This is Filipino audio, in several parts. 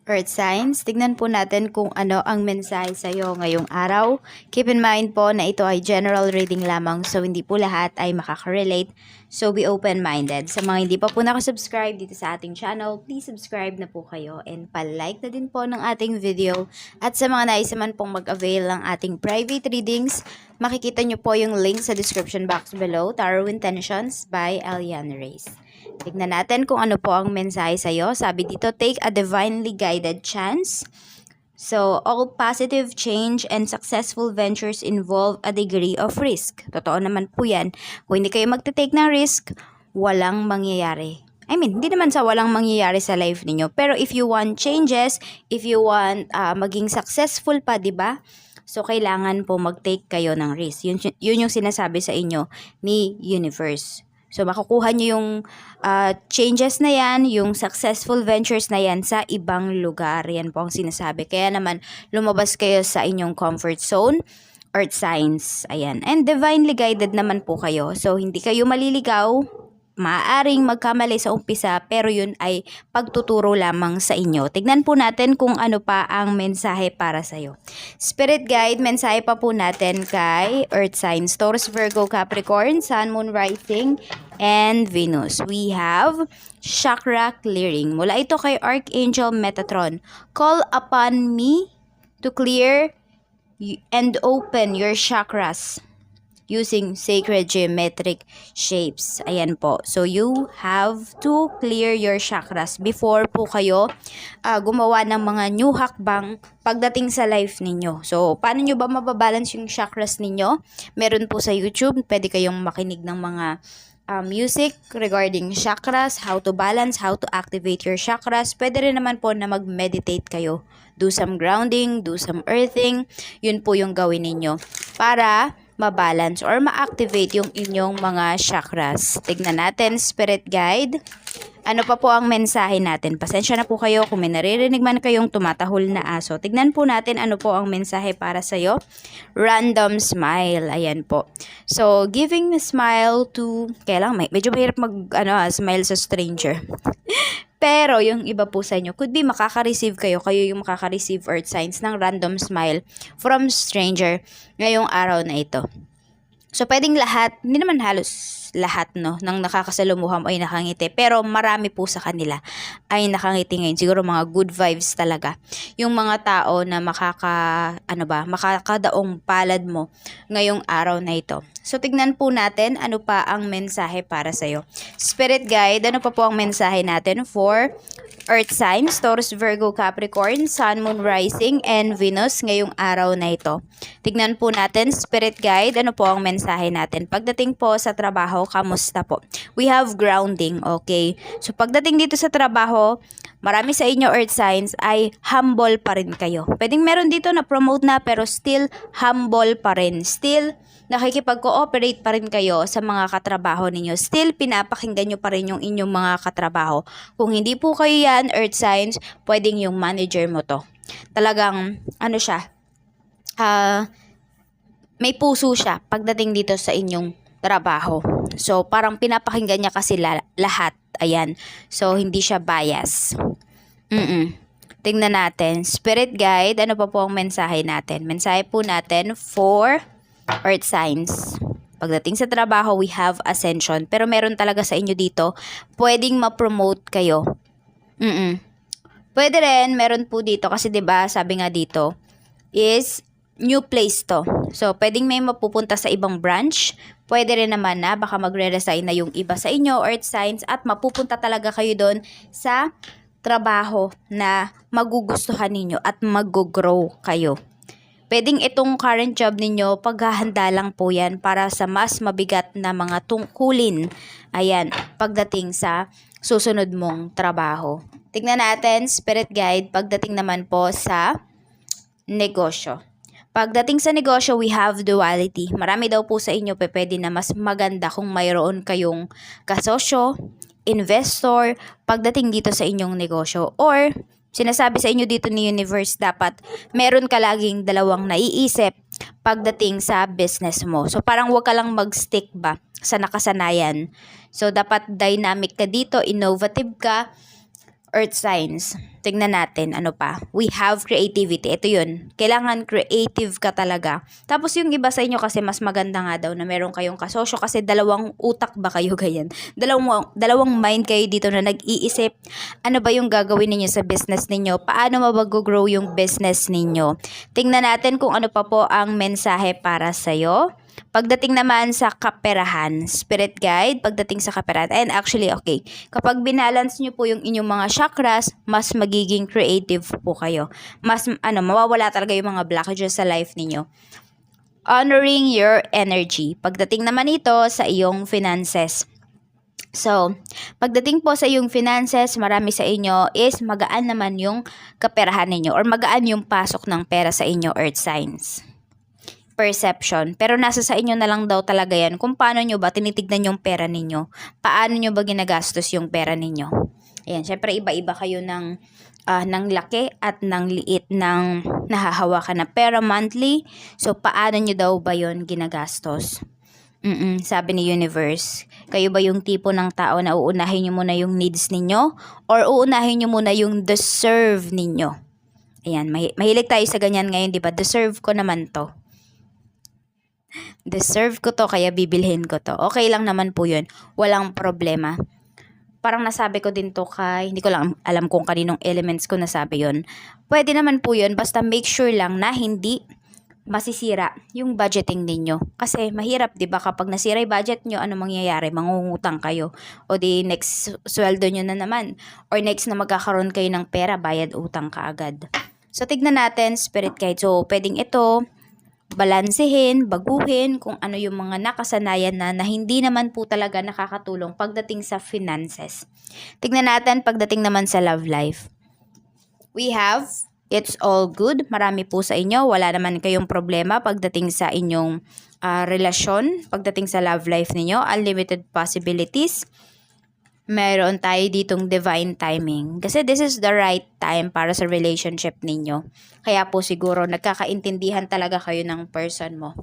Earth signs, tignan po natin kung ano ang mensahe sa iyo ngayong araw. Keep in mind po na ito ay general reading lamang, so hindi po lahat ay makaka-relate. So be open-minded. Sa mga hindi pa po nakasubscribe dito sa ating channel, please subscribe na po kayo and palike na din po ng ating video. At sa mga nais naman pong mag-avail ng ating private readings, makikita nyo po yung link sa description box below, Tarot Intentions by Eliane Reyes. Tignan natin kung ano po ang mensahe sa iyo. Sabi dito, take a divinely guided chance. So, all positive change and successful ventures involve a degree of risk. Totoo naman po yan. Kung hindi kayo magte-take ng risk, walang mangyayari. I mean, hindi naman sa walang mangyayari sa life ninyo. Pero if you want changes, if you want maging successful pa, di ba? So, kailangan po mag-take kayo ng risk. Yun yung sinasabi sa inyo ni Universe. So, makukuha nyo yung changes na yan, yung successful ventures na yan sa ibang lugar. Yan po ang sinasabi. Kaya naman, lumabas kayo sa inyong comfort zone, earth signs. Ayan. And divinely guided naman po kayo. So, hindi kayo maliligaw. Maaaring magkamali sa umpisa, pero yun ay pagtuturo lamang sa inyo. Tignan po natin kung ano pa ang mensahe para sa iyo. Spirit guide, mensahe pa po natin kay Earth signs, Taurus, Virgo, Capricorn, Sun, Moon, Rising, and Venus. We have chakra clearing. Mula ito kay Archangel Metatron. Call upon me to clear and open your chakras using sacred geometric shapes. Ayan po. So, you have to clear your chakras before po kayo gumawa ng mga new hakbang pagdating sa life ninyo. So, paano nyo ba mababalance yung chakras ninyo? Meron po sa YouTube. Pwede kayong makinig ng mga music regarding chakras, how to balance, how to activate your chakras. Pwede rin naman po na mag-meditate kayo. Do some grounding, do some earthing. Yun po yung gawin ninyo para ma-balance or ma-activate yung inyong mga chakras. Tignan natin, Spirit Guide. Ano pa po ang mensahe natin? Pasensya na po kayo kung may naririnig man kayong tumatahol na aso. Tignan po natin ano po ang mensahe para sa'yo. Random smile. Ayan po. So, giving a smile to... Kaya lang, medyo mahirap smile sa stranger. Pero yung iba po sa inyo, could be makaka-receive kayo yung makaka-receive earth signs ng random smile from stranger ngayong araw na ito. So, pwedeng lahat, hindi naman halos lahat ng nakakasalumuham ay nakangiti. Pero marami po sa kanila ay nakangiti ngayon. Siguro mga good vibes talaga. Yung mga tao na makakadaong palad mo ngayong araw na ito. So, tignan po natin ano pa ang mensahe para sa'yo. Spirit Guide, ano pa po ang mensahe natin for Earth signs, Taurus, Virgo, Capricorn, Sun, Moon, Rising, and Venus ngayong araw na ito. Tignan po natin, Spirit Guide, ano po ang mensahe natin. Pagdating po sa trabaho, kamusta po? We have grounding, okay? So, pagdating dito sa trabaho, marami sa inyo earth signs ay humble pa rin kayo. Pwedeng meron dito na promote na pero still humble pa rin. Still nakikipag-cooperate pa rin kayo sa mga katrabaho ninyo. Still pinapakinggan nyo pa rin yung inyong mga katrabaho. Kung hindi po kayo yan, earth signs, pwedeng yung manager mo to. Talagang, may puso siya pagdating dito sa inyong trabaho. So, parang pinapakinggan niya kasi lahat. Ayan. So, hindi siya bias. Tingnan natin. Spirit Guide, ano pa po ang mensahe natin? Mensahe po natin for earth signs. Pagdating sa trabaho, we have ascension. Pero meron talaga sa inyo dito, pwedeng ma-promote kayo. Pwede rin, meron po dito. Kasi 'di ba sabi nga dito, is new place to. So, pwedeng may mapupunta sa ibang branch. Pwede rin naman na baka magre-resign na yung iba sa inyo, earth signs, at mapupunta talaga kayo doon sa trabaho na magugustuhan ninyo at mag-grow kayo. Pwedeng itong current job ninyo, paghahanda lang po yan para sa mas mabigat na mga tungkulin. Ayan, pagdating sa susunod mong trabaho. Tignan natin, Spirit Guide, pagdating naman po sa negosyo. Pagdating sa negosyo, we have duality. Marami daw po sa inyo pwede na mas maganda kung mayroon kayong kasosyo, investor, pagdating dito sa inyong negosyo. Or, sinasabi sa inyo dito ni Universe, dapat meron ka laging dalawang naiisip pagdating sa business mo. So, parang wag ka lang mag-stick ba sa nakasanayan. So, dapat dynamic ka dito, innovative ka, Earth signs. Tingnan natin, ano pa. We have creativity. Ito yun. Kailangan creative ka talaga. Tapos yung iba sa inyo kasi mas maganda nga daw na meron kayong kasosyo kasi dalawang utak ba kayo ganyan? Dalawang mind kayo dito na nag-iisip. Ano ba yung gagawin ninyo sa business ninyo? Paano mag-grow yung business ninyo? Tingnan natin kung ano pa po ang mensahe para sa'yo. Pagdating naman sa kaperahan, spirit guide, pagdating sa kaperahan, and actually, okay, kapag binalance nyo po yung inyong mga chakras, mas magiging creative po kayo. Mas, mawawala talaga yung mga blockages sa life ninyo. Honoring your energy. Pagdating naman ito sa iyong finances. So, pagdating po sa iyong finances, marami sa inyo is magaan naman yung kaperahan ninyo or magaan yung pasok ng pera sa inyo, earth signs. Perception. Pero nasa sa inyo na lang daw talaga yan kung paano nyo ba tinitignan yung pera ninyo. Paano nyo ba ginagastos yung pera ninyo. Ayan, syempre iba-iba kayo ng laki at ng liit ng nahahawakan na pera monthly. So, paano nyo daw ba yon ginagastos? Sabi ni Universe, kayo ba yung tipo ng tao na uunahin nyo muna yung needs ninyo? Or uunahin nyo muna yung deserve ninyo? Ayan, mahilig tayo sa ganyan ngayon, di ba? Deserve ko naman to. Deserve ko to, kaya bibilhin ko to. Okay lang naman po yun. Walang problema. Parang nasabi ko din to hindi ko lang alam kung kaninong elements ko nasabi yun. Pwede naman po yun, basta make sure lang na hindi masisira yung budgeting ninyo. Kasi mahirap, di ba? Kapag nasira yung budget nyo, ano mangyayari? Mangungutang kayo. O di next sweldo nyo na naman. Or next na magkakaroon kayo ng pera, bayad utang ka agad. So, tignan natin, spirit guide. So, pwedeng ito, balansehin, baguhin kung ano yung mga nakasanayan na hindi naman po talaga nakakatulong pagdating sa finances. Tignan natin pagdating naman sa love life. We have, it's all good. Marami po sa inyo. Wala naman kayong problema pagdating sa inyong relasyon. Pagdating sa love life ninyo, unlimited possibilities. Meron tayo ditong divine timing. Kasi this is the right time para sa relationship ninyo. Kaya po siguro nagkakaintindihan talaga kayo ng person mo.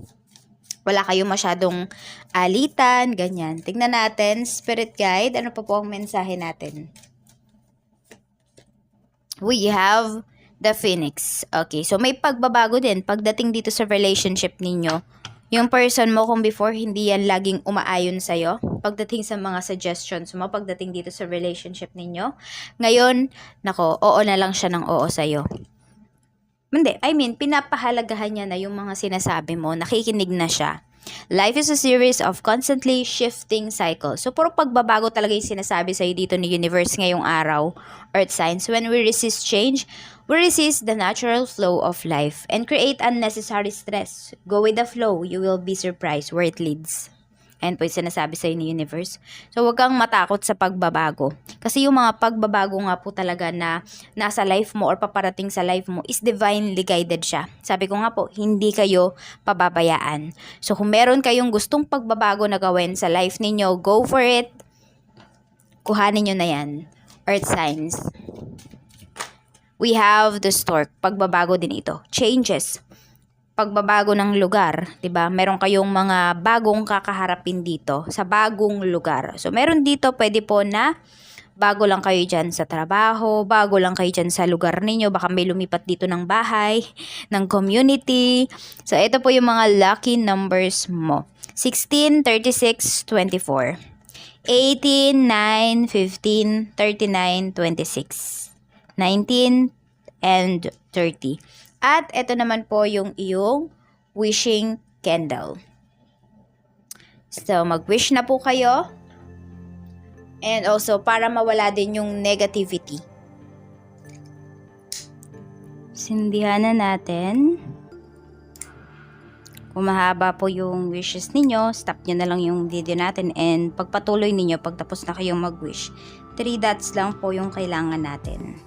Wala kayong masyadong alitan, ganyan. Tingnan natin, spirit guide, ano pa po ang mensahe natin? We have the phoenix. Okay, so may pagbabago din pagdating dito sa relationship ninyo. Yung person mo kung before hindi yan laging umaayon sa'yo, pagdating sa mga suggestions mo, pagdating dito sa relationship ninyo, ngayon, oo na lang siya ng oo sa'yo. Hindi, pinapahalagahan niya na yung mga sinasabi mo, nakikinig na siya. Life is a series of constantly shifting cycles. So, puro pagbabago talaga yung sinasabi sa'yo dito ni Universe ngayong araw, Earth Signs. When we resist change, we resist the natural flow of life and create unnecessary stress. Go with the flow, you will be surprised where it leads. Ayan po yung sinasabi sa'yo ni Universe. So, huwag kang matakot sa pagbabago. Kasi yung mga pagbabago nga po talaga na nasa life mo or paparating sa life mo is divinely guided siya. Sabi ko nga po, hindi kayo pababayaan. So, kung meron kayong gustong pagbabago na gawin sa life ninyo, go for it. Kuhanin nyo na yan. Earth signs. We have the stork. Pagbabago din ito. Changes. Pagbabago ng lugar, 'di ba? Meron kayong mga bagong kakaharapin dito sa bagong lugar. So meron dito pwede po na bago lang kayo diyan sa trabaho, bago lang kayo diyan sa lugar ninyo, baka may lumipat dito ng bahay, ng community. So ito po yung mga lucky numbers mo. 16, 36, 24. 18, 9, 15, 39, 26. 19 and 30. At ito naman po yung iyong wishing candle. So, mag-wish na po kayo. And also, para mawala din yung negativity. Sindihan na natin. Kung mahaba po yung wishes ninyo, stop nyo na lang yung video natin and pagpatuloy ninyo pagtapos na kayong mag-wish. 3 dots lang po yung kailangan natin.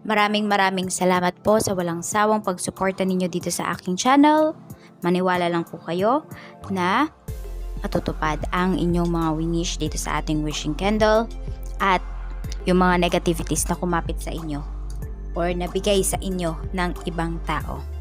Maraming salamat po sa walang sawang pagsuporta ninyo dito sa aking channel. Maniwala lang po kayo na matutupad ang inyong mga winish dito sa ating wishing candle at yung mga negativities na kumapit sa inyo or nabigay sa inyo ng ibang tao.